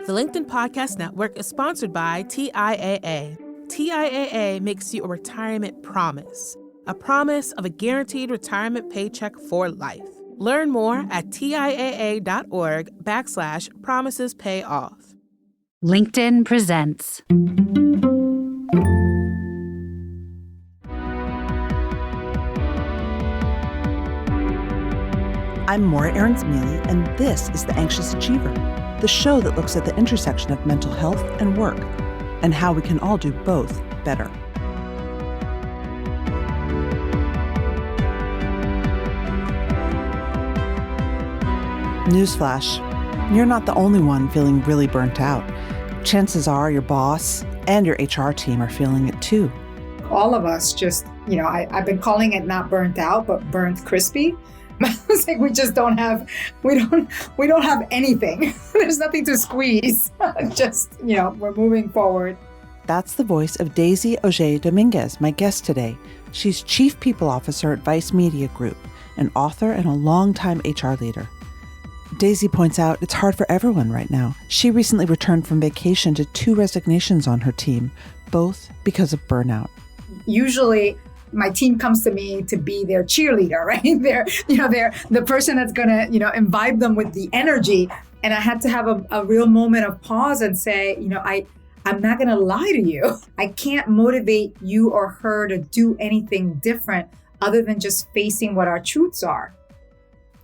The LinkedIn Podcast Network is sponsored by TIAA. TIAA makes you a retirement promise, a promise of a guaranteed retirement paycheck for life. Learn more at TIAA.org/promises pay off. LinkedIn presents. I'm Morra Aarons-Mele, and this is The Anxious Achiever, the show that looks at the intersection of mental health and work, and how we can all do both better. Newsflash, you're not the only one feeling really burnt out. Chances are your boss and your HR team are feeling it too. All of us just, I've been calling it not burnt out, but burnt crispy. It's like we don't have anything. There's nothing to squeeze. We're moving forward. That's the voice of Daisy Auger-Dominquez, my guest today. She's Chief People Officer at Vice Media Group, an author and a longtime HR leader. Daisy points out it's hard for everyone right now. She recently returned from vacation to 2 resignations on her team, both because of burnout. Usually, my team comes to me to be their cheerleader, right? They're the person that's going to, imbibe them with the energy. And I had to have a real moment of pause and say, I'm not going to lie to you. I can't motivate you or her to do anything different other than just facing what our truths are.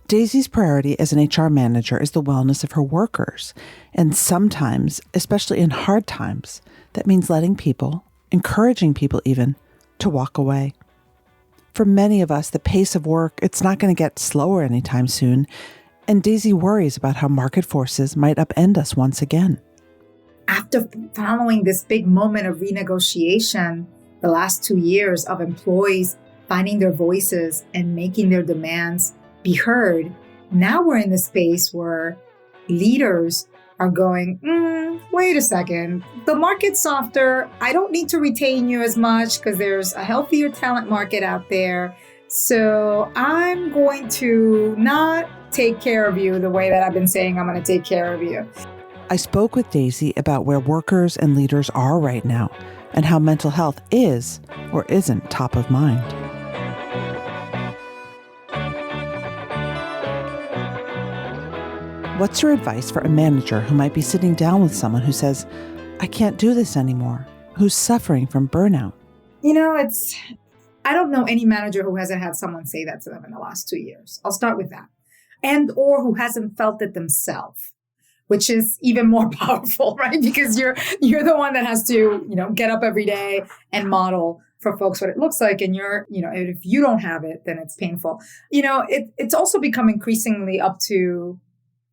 Daisy's priority as an HR manager is the wellness of her workers. And sometimes, especially in hard times, that means letting people, encouraging people even, to walk away. For many of us, the pace of work, it's not going to get slower anytime soon. And Daisy worries about how market forces might upend us once again. After following this big moment of renegotiation, the last 2 years of employees finding their voices and making their demands be heard, now we're in the space where leaders are going, wait a second, the market's softer. I don't need to retain you as much because there's a healthier talent market out there. So I'm going to not take care of you the way that I've been saying I'm going to take care of you. I spoke with Daisy about where workers and leaders are right now and how mental health is or isn't top of mind. What's your advice for a manager who might be sitting down with someone who says, I can't do this anymore, who's suffering from burnout? I don't know any manager who hasn't had someone say that to them in the last 2 years. I'll start with that. And or who hasn't felt it themselves, which is even more powerful, right? Because you're the one that has to, get up every day and model for folks what it looks like. And if you don't have it, then it's painful. It's also become increasingly up to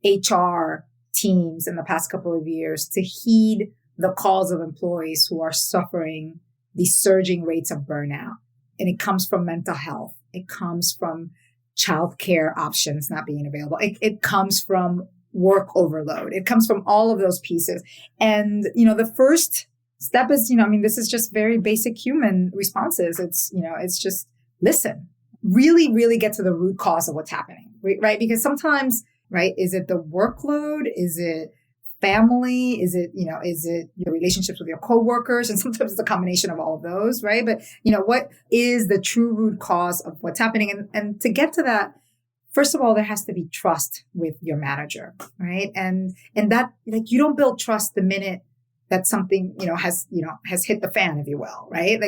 HR teams in the past couple of years to heed the calls of employees who are suffering these surging rates of burnout. And it comes from mental health. It comes from childcare options not being available. It comes from work overload. It comes from all of those pieces. And, the first step is, this is just very basic human responses. It's just listen, really, really get to the root cause of what's happening, right? Because sometimes, right? Is it the workload? Is it family? Is it your relationships with your coworkers? And sometimes it's a combination of all of those, right? But, what is the true root cause of what's happening? And to get to that, first of all, there has to be trust with your manager, right? And that, you don't build trust the minute that something, has hit the fan, if you will, right?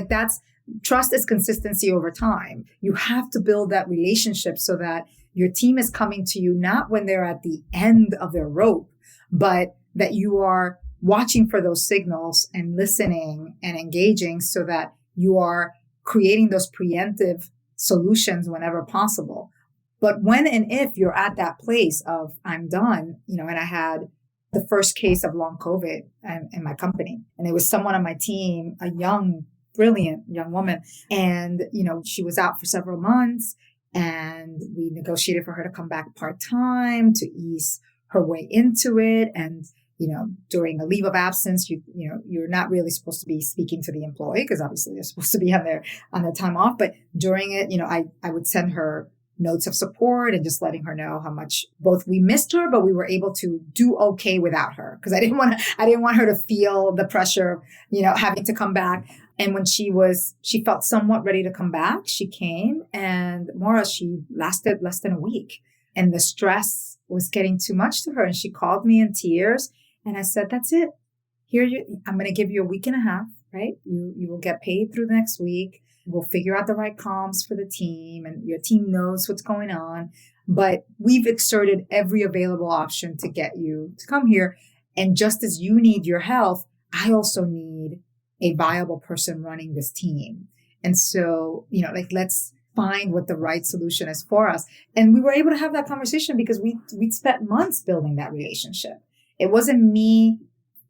Trust is consistency over time. You have to build that relationship so that your team is coming to you not when they're at the end of their rope, but that you are watching for those signals and listening and engaging so that you are creating those preemptive solutions whenever possible. But when and if you're at that place of I'm done, and I had the first case of long COVID in my company, and it was someone on my team, a young, brilliant young woman. And, she was out for several months. And we negotiated for her to come back part-time to ease her way into it. And, during a leave of absence, you're not really supposed to be speaking to the employee because obviously they're supposed to be on their time off. But during it, I would send her notes of support and just letting her know how much both we missed her, but we were able to do okay without her. Cause I didn't want her to feel the pressure of, having to come back. And when she felt somewhat ready to come back, she came, and Morra, she lasted less than a week, and the stress was getting too much to her. And she called me in tears, and I said, that's it. I'm going to give you a week and a half, right? You will get paid through the next week. We'll figure out the right comms for the team, and your team knows what's going on. But we've exerted every available option to get you to come here. And just as you need your health, I also need a viable person running this team. And so, let's find what the right solution is for us. And we were able to have that conversation because we'd spent months building that relationship. It wasn't me,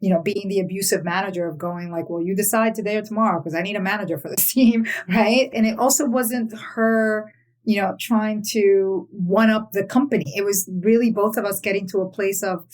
being the abusive manager of going like, well, you decide today or tomorrow because I need a manager for this team, right? And it also wasn't her, trying to one up the company. It was really both of us getting to a place of,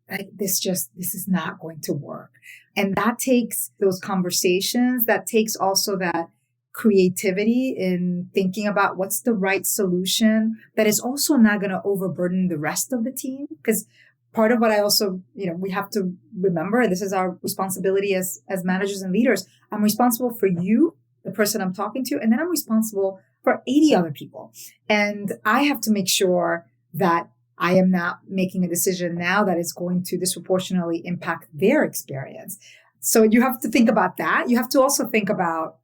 this is not going to work. And that takes those conversations. That takes also that creativity in thinking about what's the right solution that is also not going to overburden the rest of the team. Because part of what I also, we have to remember, this is our responsibility as managers and leaders. I'm responsible for you, the person I'm talking to, and then I'm responsible for 80 other people. And I have to make sure that I am not making a decision now that is going to disproportionately impact their experience. So you have to think about that. You have to also think about,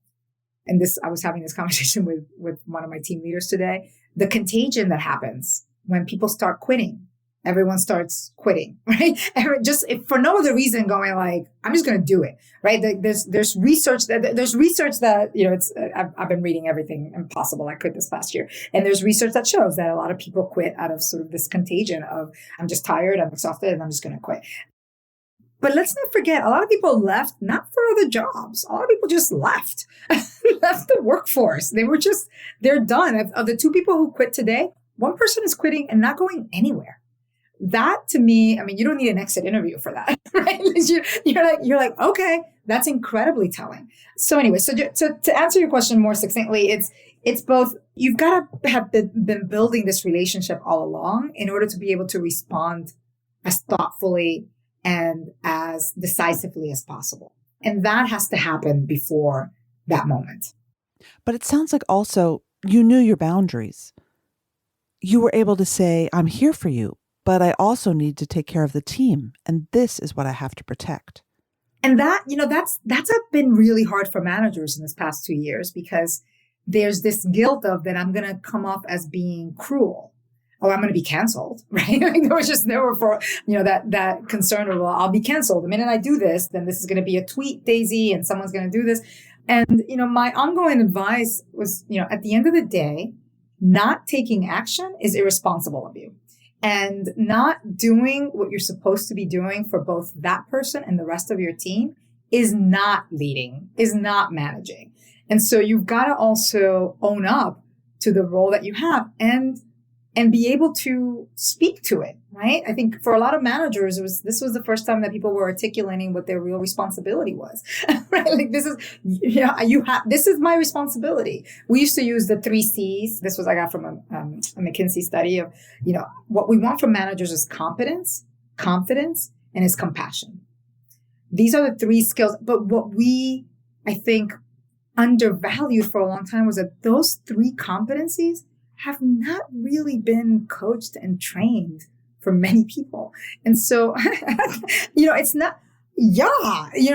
and I was having this conversation with one of my team leaders today, the contagion that happens when people start quitting. Everyone starts quitting, right? If for no other reason going like, I'm just going to do it, right? There's research that, I've been reading everything impossible I could this last year. And there's research that shows that a lot of people quit out of sort of this contagion of, I'm just tired, I'm exhausted, and I'm just going to quit. But let's not forget, a lot of people left not for other jobs. A lot of people just left the workforce. They're done. Of the two people who quit today, one person is quitting and not going anywhere. That to me, you don't need an exit interview for that, right? You're like, okay, that's incredibly telling. So anyway, to answer your question more succinctly, it's both, you've got to have been building this relationship all along in order to be able to respond as thoughtfully and as decisively as possible. And that has to happen before that moment. But it sounds like also you knew your boundaries. You were able to say, I'm here for you, but I also need to take care of the team. And this is what I have to protect. And that, that's been really hard for managers in this past 2 years, because there's this guilt of that I'm going to come off as being cruel, or I'm going to be canceled, right? There were for, that concern of, well, I'll be canceled. The minute I do this, then this is going to be a tweet, Daisy, and someone's going to do this. And, my ongoing advice was, at the end of the day, not taking action is irresponsible of you. And not doing what you're supposed to be doing for both that person and the rest of your team is not leading, is not managing. And so you've got to also own up to the role that you have and be able to speak to it, right? I think for a lot of managers, this was the first time that people were articulating what their real responsibility was, right? Like this is my responsibility. We used to use the 3 C's. This was I got from a McKinsey study of, what we want from managers is competence, confidence, and is compassion. These are the 3 skills. But what we, I think, undervalued for a long time was that those 3 competencies have not really been coached and trained for many people. And so, it's not,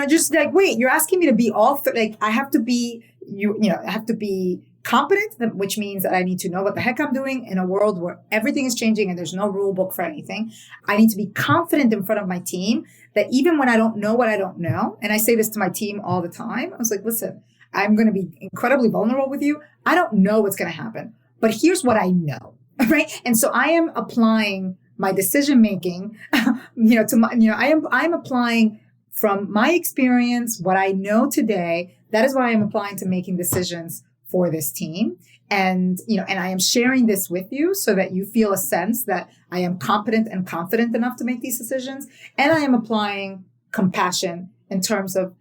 just like, wait, you're asking me to be I have to be, I have to be competent, which means that I need to know what the heck I'm doing in a world where everything is changing and there's no rule book for anything. I need to be confident in front of my team that even when I don't know what I don't know, and I say this to my team all the time, I was like, listen, I'm going to be incredibly vulnerable with you. I don't know what's going to happen, but here's what I know, right? And so I am applying my decision making, I'm applying from my experience, what I know today. That is what I am applying to making decisions for this team. And, and I am sharing this with you so that you feel a sense that I am competent and confident enough to make these decisions. And I am applying compassion in terms of,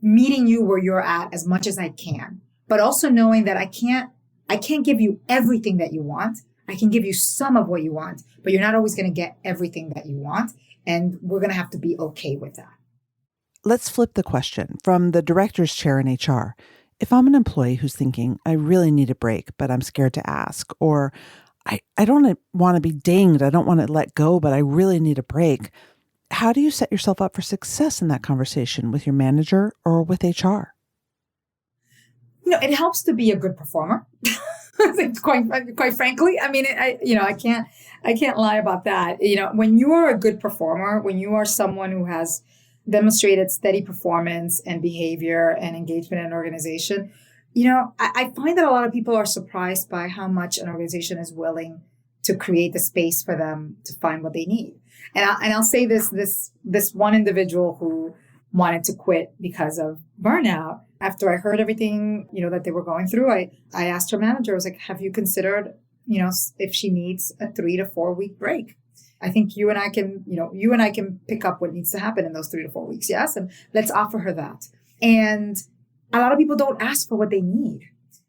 meeting you where you're at as much as I can, but also knowing that I I can't give you everything that you want. I can give you some of what you want, but you're not always going to get everything that you want. And we're going to have to be okay with that. Let's flip the question from the director's chair in HR. If I'm an employee who's thinking, I really need a break, but I'm scared to ask, or I don't want to be dinged, I don't want to let go, but I really need a break. How do you set yourself up for success in that conversation with your manager or with HR? It helps to be a good performer. quite frankly, I mean, I can't lie about that. When you are a good performer, when you are someone who has demonstrated steady performance and behavior and engagement in an organization, I find that a lot of people are surprised by how much an organization is willing to create the space for them to find what they need. And I'll say this one individual who wanted to quit because of burnout. After I heard everything, that they were going through, I asked her manager, I was like, have you considered, if she needs a 3 to 4 week break? I think you and I can pick up what needs to happen in those 3 to 4 weeks. Yes. And let's offer her that. And a lot of people don't ask for what they need,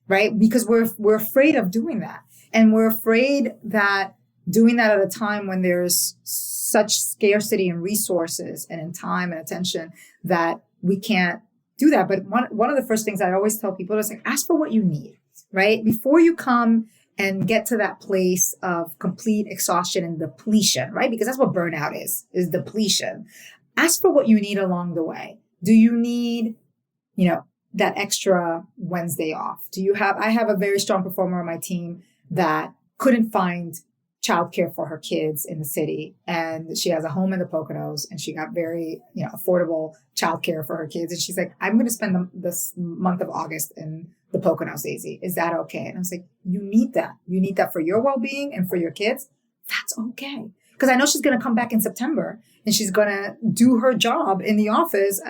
right? Because we're afraid of doing that. And we're afraid that doing that at a time when there's such scarcity in resources and in time and attention that we can't do that. But one of the first things I always tell people is ask for what you need, right? Before you come and get to that place of complete exhaustion and depletion, right? Because that's what burnout is depletion. Ask for what you need along the way. Do you need, that extra Wednesday off? I have a very strong performer on my team that couldn't find childcare for her kids in the city. And she has a home in the Poconos and she got very, affordable childcare for her kids. And she's like, I'm going to spend this month of August in the Poconos, Daisy. Is that okay? And I was like, you need that. You need that for your well-being and for your kids. That's okay. Because I know she's going to come back in September and she's going to do her job in the office.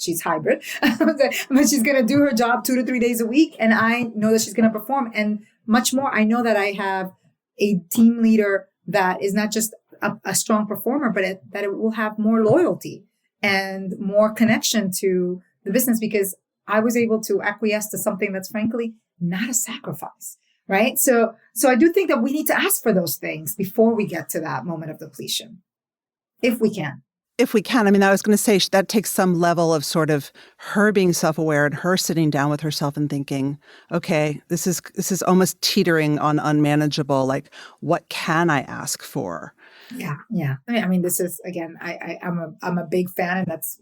She's hybrid, but she's going to do her job 2 to 3 days a week. And I know that she's going to perform. And much more, I know that I have a team leader that is not just a strong performer, but that it will have more loyalty and more connection to the business because I was able to acquiesce to something that's frankly not a sacrifice, right? So I do think that we need to ask for those things before we get to that moment of depletion, if we can. If we can. I mean, I was going to say that takes some level of sort of her being self-aware and her sitting down with herself and thinking, okay, this is almost teetering on unmanageable. Like, what can I ask for? Yeah. I mean, this is, again, I'm a big fan, and that's,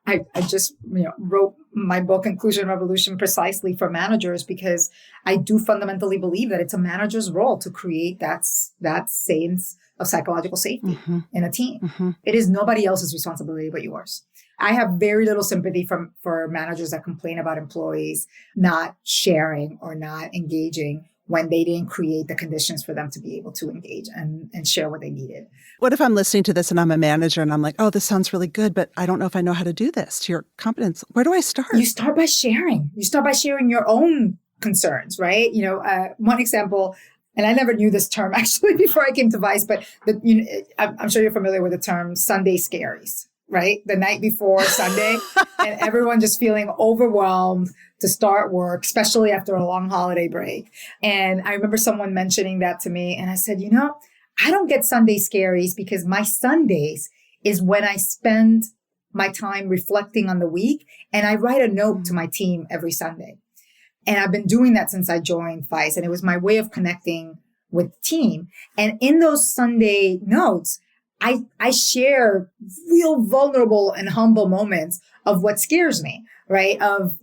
I just, wrote my book, Inclusion Revolution, precisely for managers, because I do fundamentally believe that it's a manager's role to create that sense of psychological safety in a team. Mm-hmm. It is nobody else's responsibility but yours. I have very little sympathy for managers that complain about employees not sharing or not engaging when they didn't create the conditions for them to be able to engage and share what they needed. What if I'm listening to this and I'm a manager and I'm like, oh, this sounds really good, but I don't know if I know how to do this to your competence. Where do I start? You start by sharing. You start by sharing your own concerns, right? One example, and I never knew this term actually before I came to Vice, but I'm sure you're familiar with the term Sunday scaries, right? The night before Sunday and everyone just feeling overwhelmed to start work, especially after a long holiday break. And I remember someone mentioning that to me and I said, I don't get Sunday scaries because my Sundays is when I spend my time reflecting on the week and I write a note to my team every Sunday. And I've been doing that since I joined Vice, and it was my way of connecting with the team. And in those Sunday notes, I share real vulnerable and humble moments of what scares me, right? Of,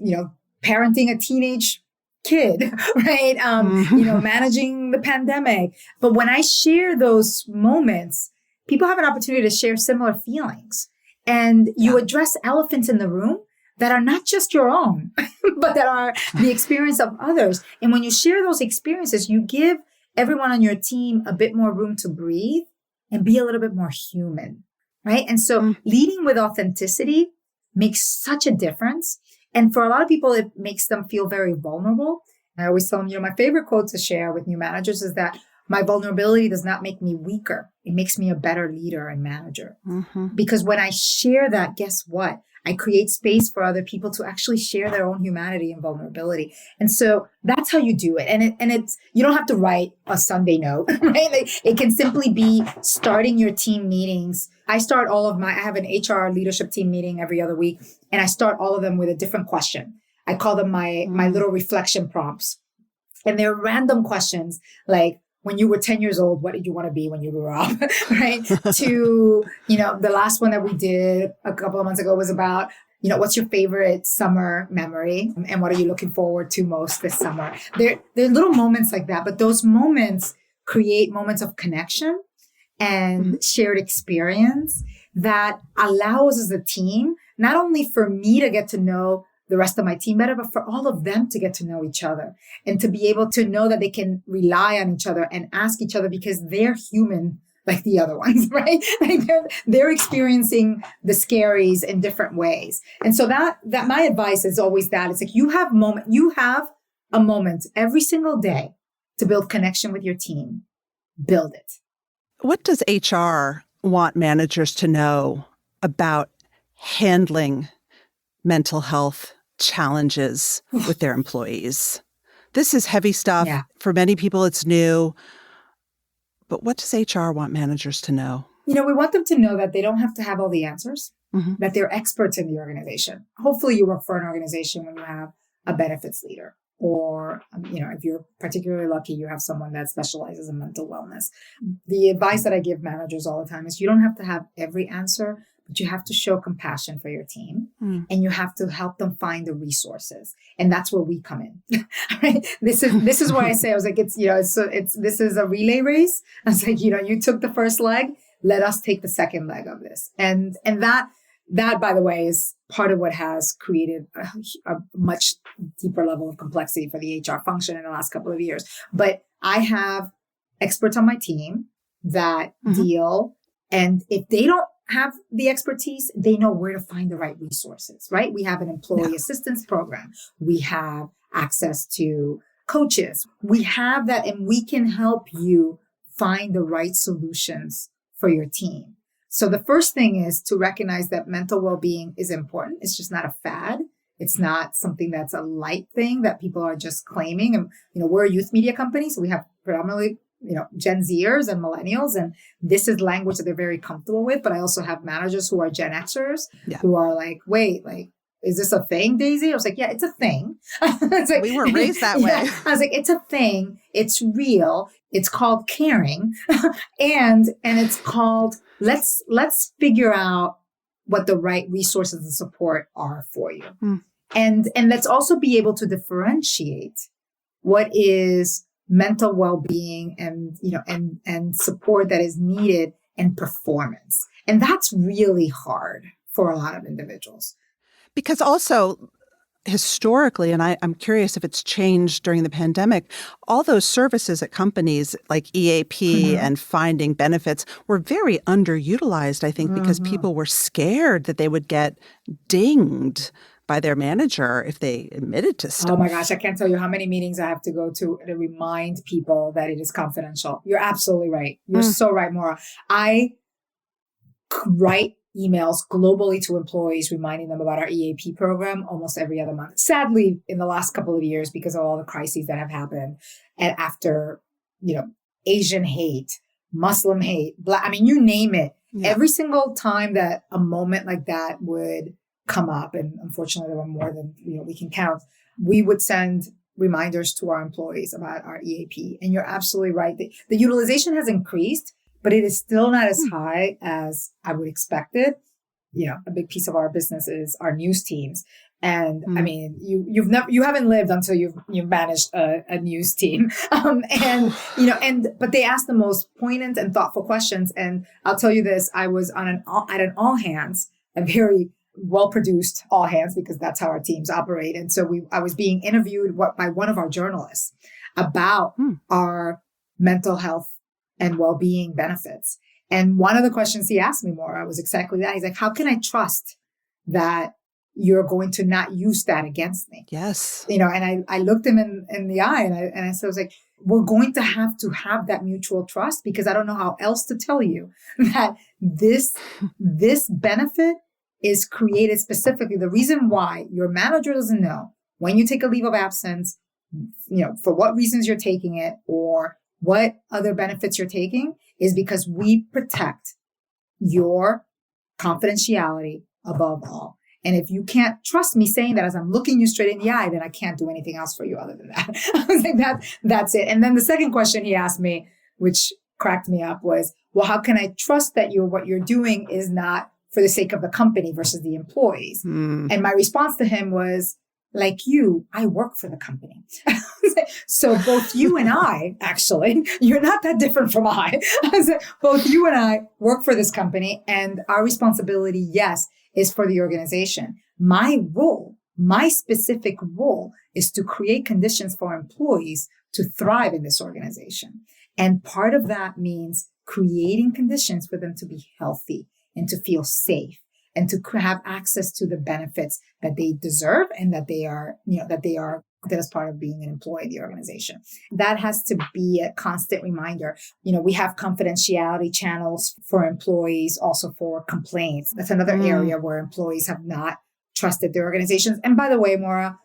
parenting a teenage kid, right? Managing the pandemic. But when I share those moments, people have an opportunity to share similar feelings. And you address elephants in the room that are not just your own, but that are the experience of others. And when you share those experiences, you give everyone on your team a bit more room to breathe and be a little bit more human, right? And so leading with authenticity makes such a difference. And for a lot of people, it makes them feel very vulnerable. I always tell them, my favorite quote to share with new managers is that my vulnerability does not make me weaker. It makes me a better leader and manager. Mm-hmm. Because when I share that, guess what? I create space for other people to actually share their own humanity and vulnerability. And so that's how you do it. And it's, you don't have to write a Sunday note, right? Like, it can simply be starting your team meetings. I have an HR leadership team meeting every other week, and I start all of them with a different question. I call them my little reflection prompts. And they're random questions like, when you were 10 years old, what did you want to be when you grew up? Right? To, the last one that we did a couple of months ago was about, what's your favorite summer memory? And what are you looking forward to most this summer? There are little moments like that, but those moments create moments of connection and shared experience that allow us as a team, not only for me to get to know the rest of my team better, but for all of them to get to know each other and to be able to know that they can rely on each other and ask each other because they're human like the other ones, right? Like they're experiencing the scaries in different ways. And so that my advice is always that it's like you have a moment every single day to build connection with your team. Build it. What does HR want managers to know about handling mental health challenges with their employees? This is heavy stuff. Yeah. For many people, it's new. But what does HR want managers to know? We want them to know that they don't have to have all the answers, that they're experts in the organization. Hopefully you work for an organization when you have a benefits leader, or, if you're particularly lucky, you have someone that specializes in mental wellness. The advice that I give managers all the time is you don't have to have every answer, but you have to show compassion for your team and you have to help them find the resources. And that's where we come in. Right? This is where I say, I was like, this is a relay race. I was like, you took the first leg, let us take the second leg of this. And that, by the way, is part of what has created a much deeper level of complexity for the HR function in the last couple of years. But I have experts on my team that deal, and if they don't have the expertise, they know where to find the right resources, right? We have an employee assistance program. We have access to coaches. We have that, and we can help you find the right solutions for your team. So the first thing is to recognize that mental well-being is important. It's just not a fad. It's not something that's a light thing that people are just claiming. And, we're a youth media company, so we have predominantly Gen Zers and millennials, and this is language that they're very comfortable with. But I also have managers who are Gen Xers who are like, wait, like, is this a thing, Daisy? I was like, yeah, it's a thing. It's like, we were raised that way. I was like, it's a thing. It's real. It's called caring. and it's called, let's figure out what the right resources and support are for you. And let's also be able to differentiate what is mental well-being and support that is needed and performance. And that's really hard for a lot of individuals. Because also historically, and I'm curious if it's changed during the pandemic, all those services at companies like EAP and finding benefits were very underutilized, I think, because people were scared that they would get dinged by their manager if they admitted to stuff. Oh my gosh, I can't tell you how many meetings I have to go to remind people that it is confidential. You're absolutely right. You're so right, Morra. I write emails globally to employees reminding them about our EAP program almost every other month. Sadly, in the last couple of years, because of all the crises that have happened, and after, Asian hate, Muslim hate, Black, you name it. Yeah. Every single time that a moment like that would come up, and unfortunately there were more than we can count, we would send reminders to our employees about our EAP. And you're absolutely right. The utilization has increased, but it is still not as high as I would expect it. A big piece of our business is our news teams. And you haven't lived until you've managed a news team. But they ask the most poignant and thoughtful questions. And I'll tell you this, I was at an all hands, a very well-produced all hands, because that's how our teams operate. And so I was being interviewed by one of our journalists about our mental health and well-being benefits. And one of the questions he asked me, Morra, was exactly that. He's like, how can I trust that you're going to not use that against me? Yes. And I looked him in the eye and I said, I was like, we're going to have that mutual trust, because I don't know how else to tell you that this benefit is created specifically. The reason why your manager doesn't know when you take a leave of absence, for what reasons you're taking it or what other benefits you're taking, is because we protect your confidentiality above all. And if you can't trust me saying that as I'm looking you straight in the eye, then I can't do anything else for you other than that. I was like, that's it. And then the second question he asked me, which cracked me up, was, well, how can I trust that what you're doing is not for the sake of the company versus the employees? And my response to him was, like you, I work for the company. So both you and I, actually, you're not that different from I. Both you and I work for this company, and our responsibility, yes, is for the organization. My role, my specific role, is to create conditions for employees to thrive in this organization. And part of that means creating conditions for them to be healthy and to feel safe and to have access to the benefits that they deserve and that as part of being an employee of the organization. That has to be a constant reminder. We have confidentiality channels for employees, also for complaints. That's another area where employees have not trusted their organizations. And by the way, Morra,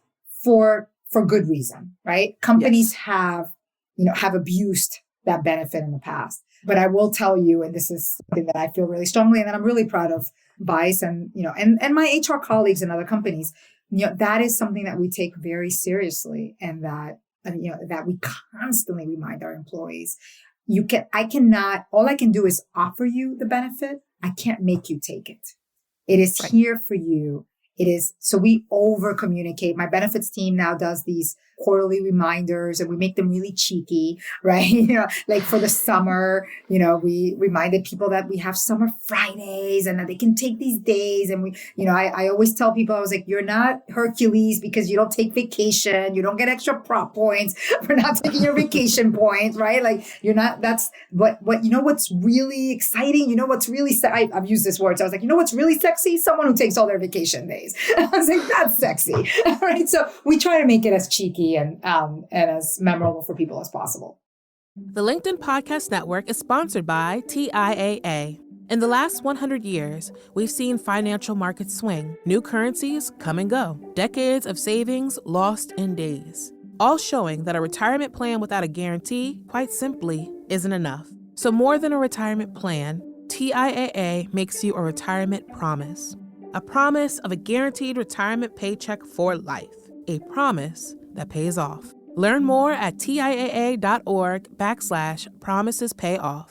for good reason, right? Companies have abused that benefit in the past. But I will tell you, and this is something that I feel really strongly and that I'm really proud of Vice and my HR colleagues in other companies, that is something that we take very seriously, and that we constantly remind our employees. All I can do is offer you the benefit. I can't make you take it. It is here for you. It is, so we over communicate. My benefits team now does these quarterly reminders, and we make them really cheeky, right? Like for the summer, we reminded people that we have summer Fridays and that they can take these days. And I always tell people, I was like, you're not Hercules because you don't take vacation. You don't get extra prop points for not taking your vacation points, right? Like you're not, that's what's really exciting. What's really, I've used this word. So I was like, what's really sexy? Someone who takes all their vacation days. I was like, that's sexy. Right. So we try to make it as cheeky and as memorable for people as possible. The LinkedIn Podcast Network is sponsored by TIAA. In the last 100 years, we've seen financial markets swing, new currencies come and go, decades of savings lost in days, all showing that a retirement plan without a guarantee, quite simply, isn't enough. So more than a retirement plan, TIAA makes you a retirement promise. A promise of a guaranteed retirement paycheck for life. A promise that pays off. Learn more at TIAA.org/promisespayoff.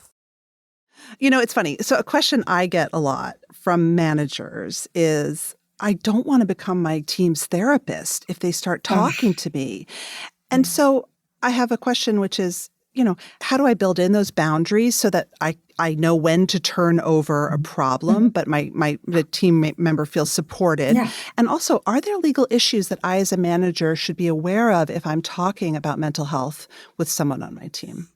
It's funny. So a question I get a lot from managers is, I don't want to become my team's therapist if they start talking to me. And so I have a question, which is, how do I build in those boundaries so that I know when to turn over a problem, but the team member feels supported? Yeah. And also, are there legal issues that I as a manager should be aware of if I'm talking about mental health with someone on my team?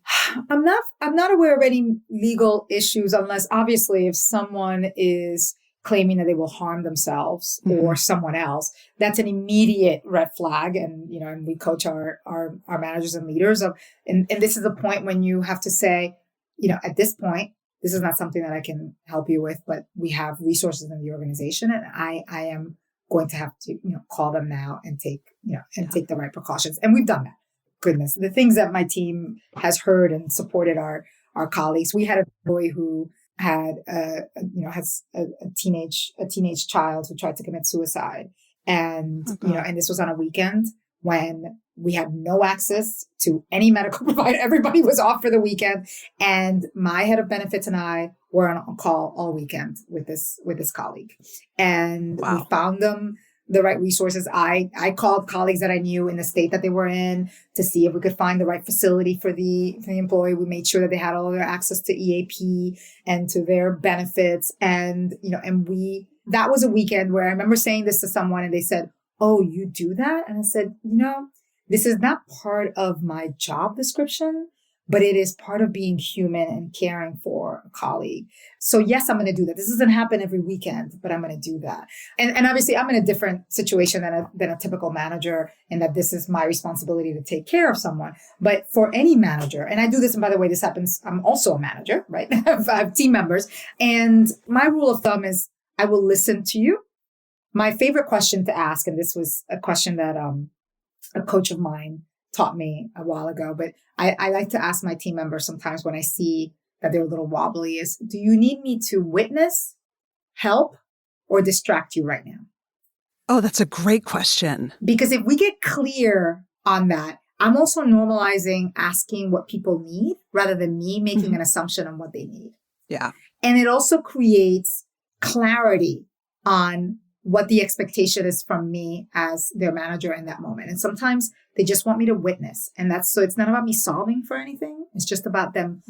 I'm not aware of any legal issues, unless obviously if someone is claiming that they will harm themselves or someone else, that's an immediate red flag. And, and we coach our managers and leaders and this is the point when you have to say, at this point, this is not something that I can help you with, but we have resources in the organization, and I am going to have to, call them now and take the right precautions. And we've done that. Goodness, the things that my team has heard and supported our colleagues. We had a boy who had has a teenage child who tried to commit suicide, and and this was on a weekend when we had no access to any medical provider. Everybody was off for the weekend, and my head of benefits and I were on call all weekend with this colleague, and we found them the right resources. I called colleagues that I knew in the state that they were in to see if we could find the right facility for the employee. We made sure that they had all of their access to EAP and to their benefits. And, that was a weekend where I remember saying this to someone and they said, "Oh, you do that?" And I said, this is not part of my job description, but it is part of being human and caring for a colleague. So yes, I'm going to do that. This doesn't happen every weekend, but I'm going to do that. And obviously I'm in a different situation than a typical manager, in that this is my responsibility to take care of someone. But for any manager, and I do this, and by the way, this happens, I'm also a manager, right? I have team members. And my rule of thumb is I will listen to you. My favorite question to ask, and this was a question that a coach of mine taught me a while ago, but I like to ask my team members sometimes when I see that they're a little wobbly is, do you need me to witness, help, or distract you right now? Oh, that's a great question. Because if we get clear on that, I'm also normalizing asking what people need rather than me making an assumption on what they need. Yeah. And it also creates clarity on what the expectation is from me as their manager in that moment. And sometimes they just want me to witness. And so it's not about me solving for anything. It's just about them,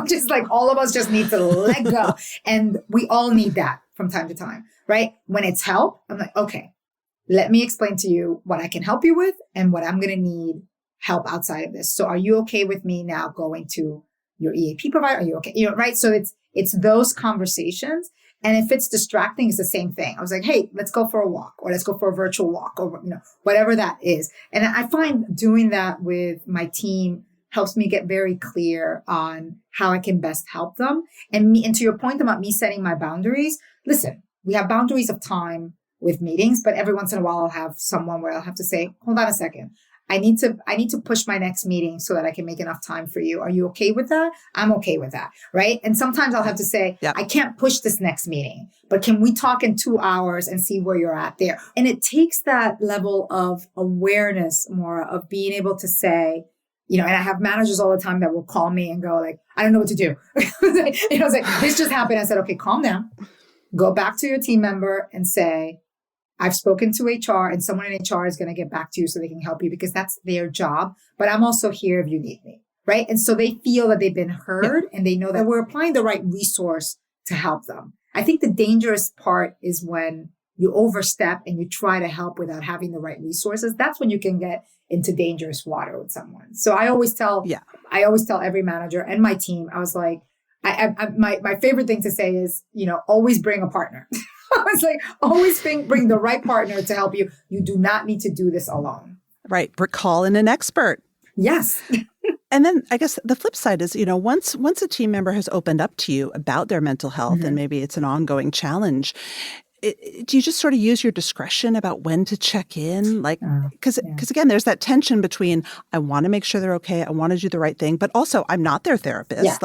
just like all of us just need to let go. And we all need that from time to time, right? When it's help, I'm like, okay, let me explain to you what I can help you with and what I'm going to need help outside of this. So are you okay with me now going to your EAP provider? Are you okay? Right? So it's those conversations. And if it's distracting, it's the same thing. I was like, hey, let's go for a walk, or let's go for a virtual walk, or whatever that is. And I find doing that with my team helps me get very clear on how I can best help them. And to your point about me setting my boundaries, listen, we have boundaries of time with meetings, but every once in a while I'll have someone where I'll have to say, hold on a second. I need to push my next meeting so that I can make enough time for you. Are you okay with that? I'm okay with that. Right. And sometimes I'll have to say, I can't push this next meeting, but can we talk in 2 hours and see where you're at there? And it takes that level of awareness, Morra, of being able to say, and I have managers all the time that will call me and go like, I don't know what to do. It's like, this just happened. I said, okay, calm down. Go back to your team member and say, I've spoken to HR and someone in HR is going to get back to you so they can help you because that's their job. But I'm also here if you need me. Right. And so they feel that they've been heard and they know that we're applying the right resource to help them. I think the dangerous part is when you overstep and you try to help without having the right resources. That's when you can get into dangerous water with someone. So I always tell every manager and my team, I was like, my favorite thing to say is, always bring a partner. I was like, always bring the right partner to help you. You do not need to do this alone. Right. Call in an expert. Yes. And then I guess the flip side is, once a team member has opened up to you about their mental health and maybe it's an ongoing challenge, do you just sort of use your discretion about when to check in? Like, because again, there's that tension between I want to make sure they're okay. I want to do the right thing, but also I'm not their therapist.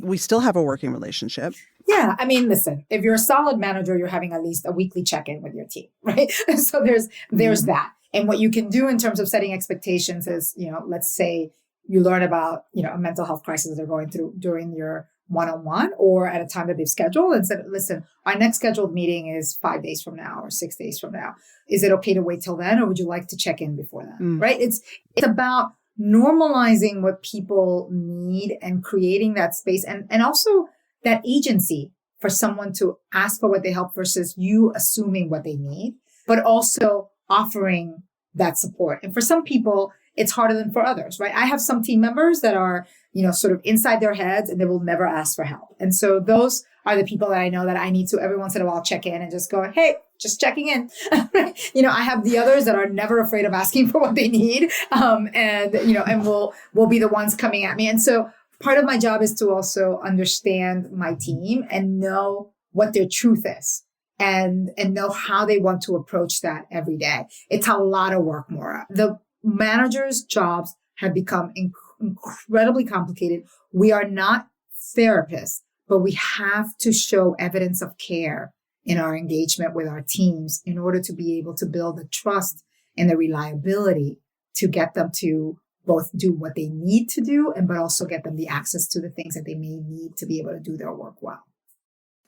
We still have a working relationship. Yeah. I mean, listen, if you're a solid manager, you're having at least a weekly check-in with your team, right? So there's that. And what you can do in terms of setting expectations is, let's say you learn about, a mental health crisis that they're going through during your one-on-one or at a time that they've scheduled and said, listen, our next scheduled meeting is 5 days from now or 6 days from now. Is it okay to wait till then? Or would you like to check in before then? Right? It's about normalizing what people need and creating that space and also that agency for someone to ask for what they help versus you assuming what they need, but also offering that support. And for some people, it's harder than for others, right? I have some team members that are, sort of inside their heads and they will never ask for help. And so those are the people that I know that I need to every once in a while check in and just go, hey, just checking in. I have the others that are never afraid of asking for what they need. And will be the ones coming at me. And so part of my job is to also understand my team and know what their truth is and know how they want to approach that every day. It's a lot of work, Morra. The managers' jobs have become incredibly complicated. We are not therapists, but we have to show evidence of care in our engagement with our teams in order to be able to build the trust and the reliability to get them to both do what they need to do but also get them the access to the things that they may need to be able to do their work well.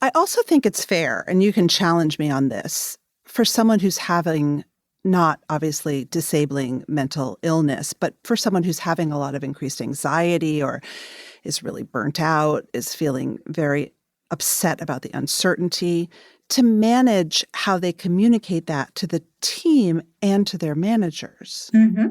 I also think it's fair, and you can challenge me on this, for someone who's having not obviously disabling mental illness, but for someone who's having a lot of increased anxiety or is really burnt out, is feeling very upset about the uncertainty, to manage how they communicate that to the team and to their managers. Mm-hmm.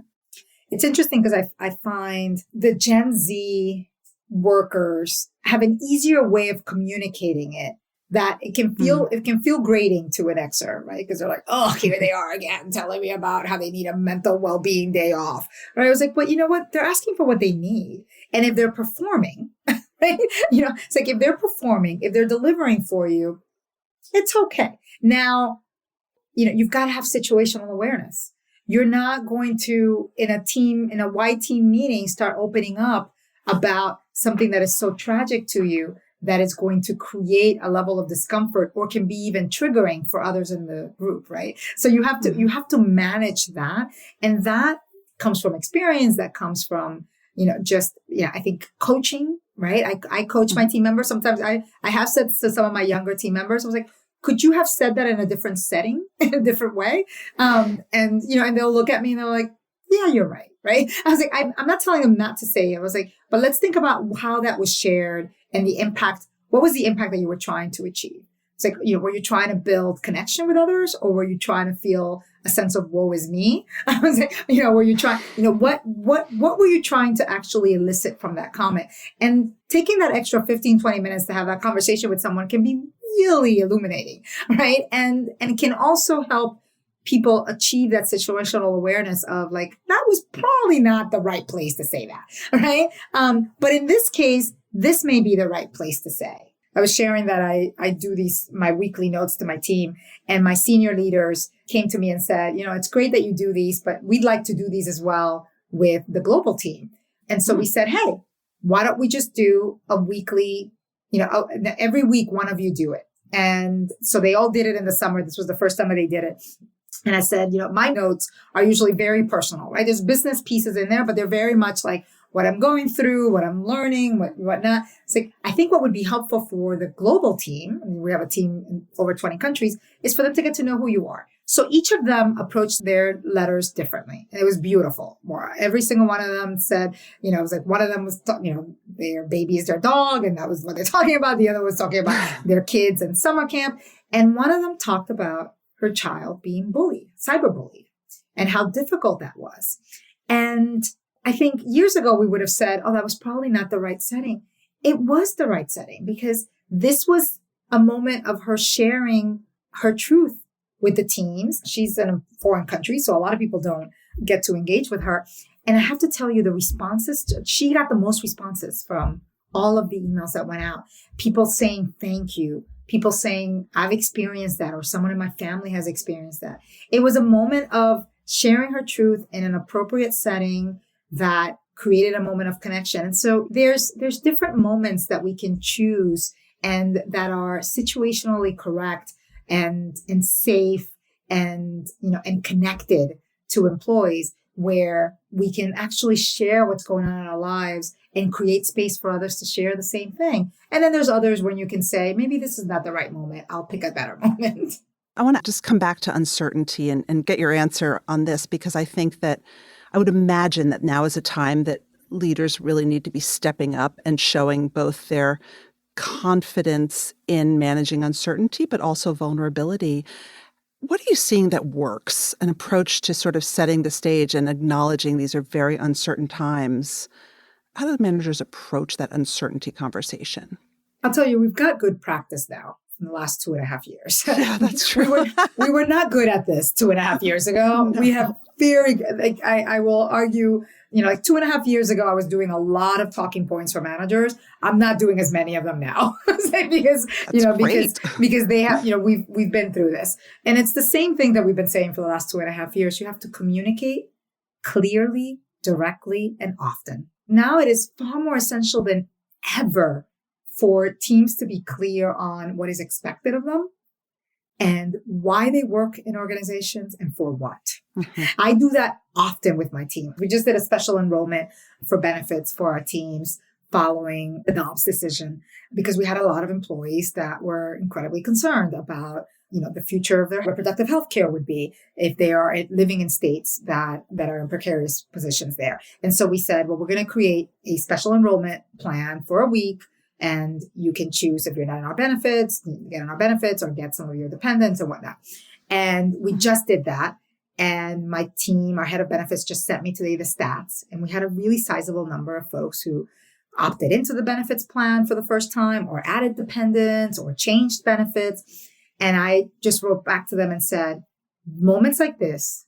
It's interesting because I find the Gen Z workers have an easier way of communicating it that it can feel grating to an Xer, right? Because they're like, oh, here they are again telling me about how they need a mental well-being day off. Right? I was like, but you know what? They're asking for what they need. And if they're performing, right? It's like if they're performing, if they're delivering for you, It's okay. Now, you've got to have situational awareness. You're not going to, in a Y team meeting, start opening up about something that is so tragic to you that is going to create a level of discomfort or can be even triggering for others in the group, right? So you have to manage that. And that comes from experience. That comes from, I think coaching, right? I coach my team members. Sometimes I have said to some of my younger team members, I was like, could you have said that in a different setting, in a different way? And they'll look at me and they're like, yeah, you're right. Right. I was like, I'm not telling them not to say it. I was like, but let's think about how that was shared and the impact. What was the impact that you were trying to achieve? It's like, were you trying to build connection with others, or were you trying to feel a sense of woe is me? I was like, were you trying, what were you trying to actually elicit from that comment? And taking that extra 15, 20 minutes to have that conversation with someone can be really illuminating, right? And it can also help people achieve that situational awareness of like, that was probably not the right place to say that, right? But in this case, this may be the right place to say. I was sharing that I do my weekly notes to my team, and my senior leaders came to me and said, it's great that you do these, but we'd like to do these as well with the global team. And so we said, hey, why don't we just do a weekly, every week, one of you do it. And so they all did it in the summer. This was the first time that they did it. And I said, my notes are usually very personal, right? There's business pieces in there, but they're very much like what I'm going through, what I'm learning, whatnot. It's like, I think what would be helpful for the global team, I mean, we have a team in over 20 countries, is for them to get to know who you are. So each of them approached their letters differently. And it was beautiful. Every single one of them said, it was like one of them was, their baby is their dog. And that was what they're talking about. The other was talking about their kids and summer camp. And one of them talked about her child being bullied, cyberbullied, and how difficult that was. And I think years ago, we would have said, oh, that was probably not the right setting. It was the right setting because this was a moment of her sharing her truth with the teams. She's in a foreign country, so a lot of people don't get to engage with her. And I have to tell you, the responses, she got the most responses from all of the emails that went out. People saying thank you. People saying, I've experienced that, or someone in my family has experienced that. It was a moment of sharing her truth in an appropriate setting that created a moment of connection. And so there's different moments that we can choose and that are situationally correct and safe and, and connected to employees, where we can actually share what's going on in our lives and create space for others to share the same thing. And then there's others when you can say, maybe this is not the right moment. I'll pick a better moment. I want to just come back to uncertainty and get your answer on this, because I think that I would imagine that now is a time that leaders really need to be stepping up and showing both their confidence in managing uncertainty, but also vulnerability. What are you seeing that works? An approach to sort of setting the stage and acknowledging these are very uncertain times. How do managers approach that uncertainty conversation? I'll tell you, we've got good practice now in the last 2.5 years. Yeah, that's true. we were not good at this 2.5 years ago. No. We have very good, I will argue, 2.5 years ago, I was doing a lot of talking points for managers. I'm not doing as many of them now because they have, we've been through this. And it's the same thing that we've been saying for the last 2.5 years. You have to communicate clearly, directly, and often. Now it is far more essential than ever for teams to be clear on what is expected of them and why they work in organizations and for what. Mm-hmm. I do that often with my team. We just did a special enrollment for benefits for our teams following the Dobbs decision, because we had a lot of employees that were incredibly concerned about, the future of their reproductive health care would be if they are living in states that are in precarious positions there. And so we said, well, we're going to create a special enrollment plan for a week. And you can choose if you're not in our benefits, get on our benefits or get some of your dependents and whatnot. And we just did that. And my team, our head of benefits, just sent me today the stats. And we had a really sizable number of folks who opted into the benefits plan for the first time, or added dependents, or changed benefits. And I just wrote back to them and said, moments like this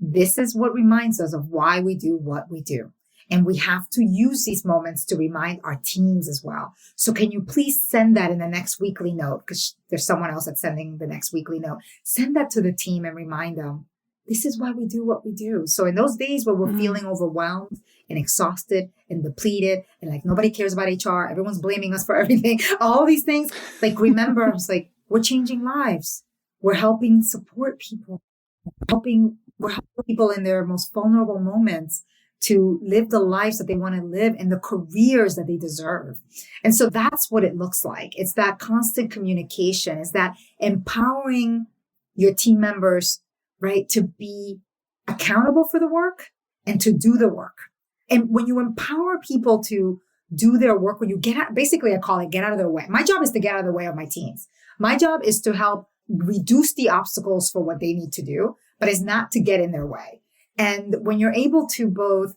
is what reminds us of why we do what we do. And we have to use these moments to remind our teams as well. So can you please send that in the next weekly note? Because there's someone else that's sending the next weekly note. Send that to the team and remind them, this is why we do what we do. So in those days where we're feeling overwhelmed and exhausted and depleted and like nobody cares about HR, everyone's blaming us for everything, all these things, like remember, it's like we're changing lives. We're helping support people. We're helping people in their most vulnerable moments to live the lives that they want to live and the careers that they deserve. And so that's what it looks like. It's that constant communication. It's that empowering your team members, right, to be accountable for the work and to do the work. And when you empower people to do their work, when you get out, basically I call it get out of their way. My job is to get out of the way of my teams. My job is to help reduce the obstacles for what they need to do, but it's not to get in their way. And when you're able to both,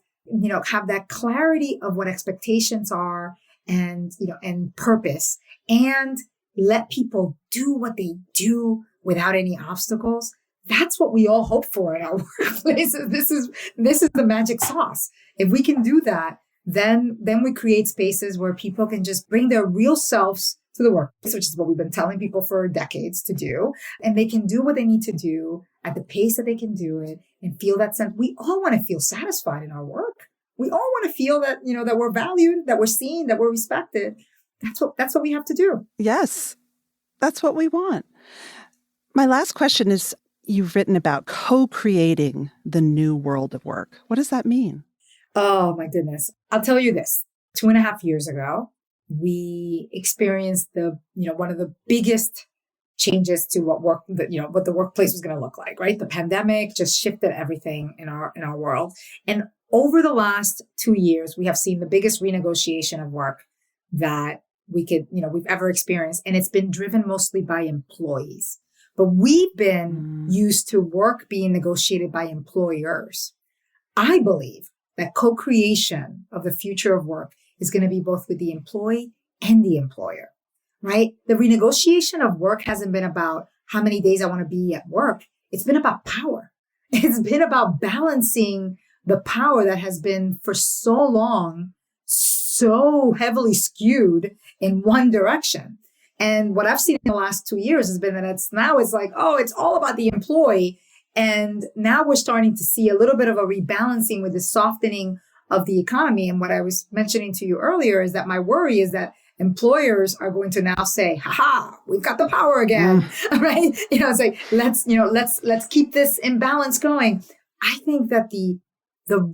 have that clarity of what expectations are and, and purpose, and let people do what they do without any obstacles, that's what we all hope for in our workplaces. This is the magic sauce. If we can do that, then we create spaces where people can just bring their real selves to the workplace, which is what we've been telling people for decades to do. And they can do what they need to do at the pace that they can do it and feel that sense. We all want to feel satisfied in our work. We all want to feel that, that we're valued, that we're seen, that we're respected. That's what we have to do. Yes, that's what we want. My last question is, you've written about co-creating the new world of work. What does that mean? Oh, my goodness. I'll tell you this. 2.5 years ago, we experienced one of the biggest changes to what the workplace was going to look like, right? The pandemic just shifted everything in our world. And over the last 2 years, we have seen the biggest renegotiation of work that we've ever experienced. And it's been driven mostly by employees. But we've been used to work being negotiated by employers. I believe that co-creation of the future of work is going to be both with the employee and the employer, right? The renegotiation of work hasn't been about how many days I want to be at work. It's been about power. It's been about balancing the power that has been for so long, so heavily skewed in one direction. And what I've seen in the last 2 years has been that it's like, it's all about the employee. And now we're starting to see a little bit of a rebalancing with the softening of the economy. And what I was mentioning to you earlier is that my worry is that employers are going to now say, we've got the power again, right? It's like, let's keep this imbalance going. I think that the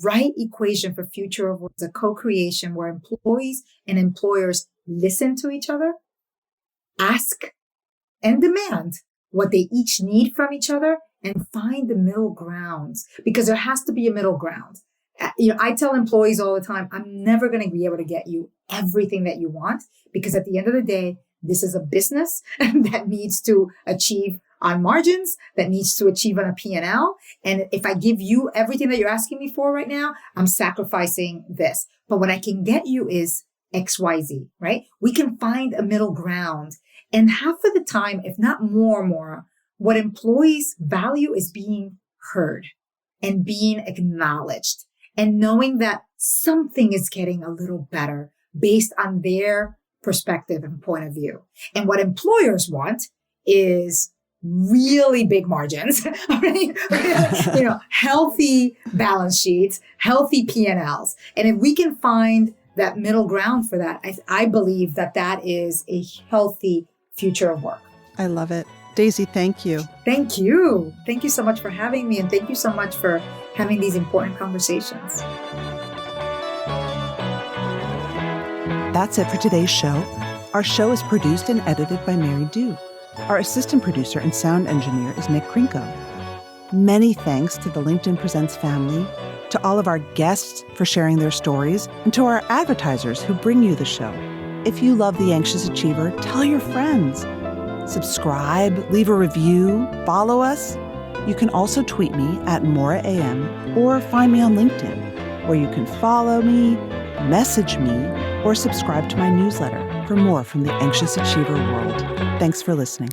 right equation for future of work is a co-creation where employees and employers listen to each other, ask and demand what they each need from each other, and find the middle grounds, because there has to be a middle ground. I tell employees all the time, I'm never going to be able to get you everything that you want, because at the end of the day, this is a business that needs to achieve on margins, that needs to achieve on a P&L. And if I give you everything that you're asking me for right now, I'm sacrificing this. But what I can get you is XYZ, right? We can find a middle ground. And half of the time, if not more, what employees value is being heard and being acknowledged and knowing that something is getting a little better based on their perspective and point of view. And what employers want is really big margins, right? Healthy balance sheets, healthy P&Ls. And if we can find that middle ground for that, I believe that is a healthy future of work. I love it. Daisy, thank you. Thank you. Thank you so much for having me. And thank you so much for having these important conversations. That's it for today's show. Our show is produced and edited by Mary Dew. Our assistant producer and sound engineer is Nick Krinko. Many thanks to the LinkedIn Presents family, to all of our guests for sharing their stories, and to our advertisers who bring you the show. If you love The Anxious Achiever, tell your friends. Subscribe, leave a review, follow us. You can also tweet me at Morra AM or find me on LinkedIn, where you can follow me, message me, or subscribe to my newsletter for more from the Anxious Achiever world. Thanks for listening.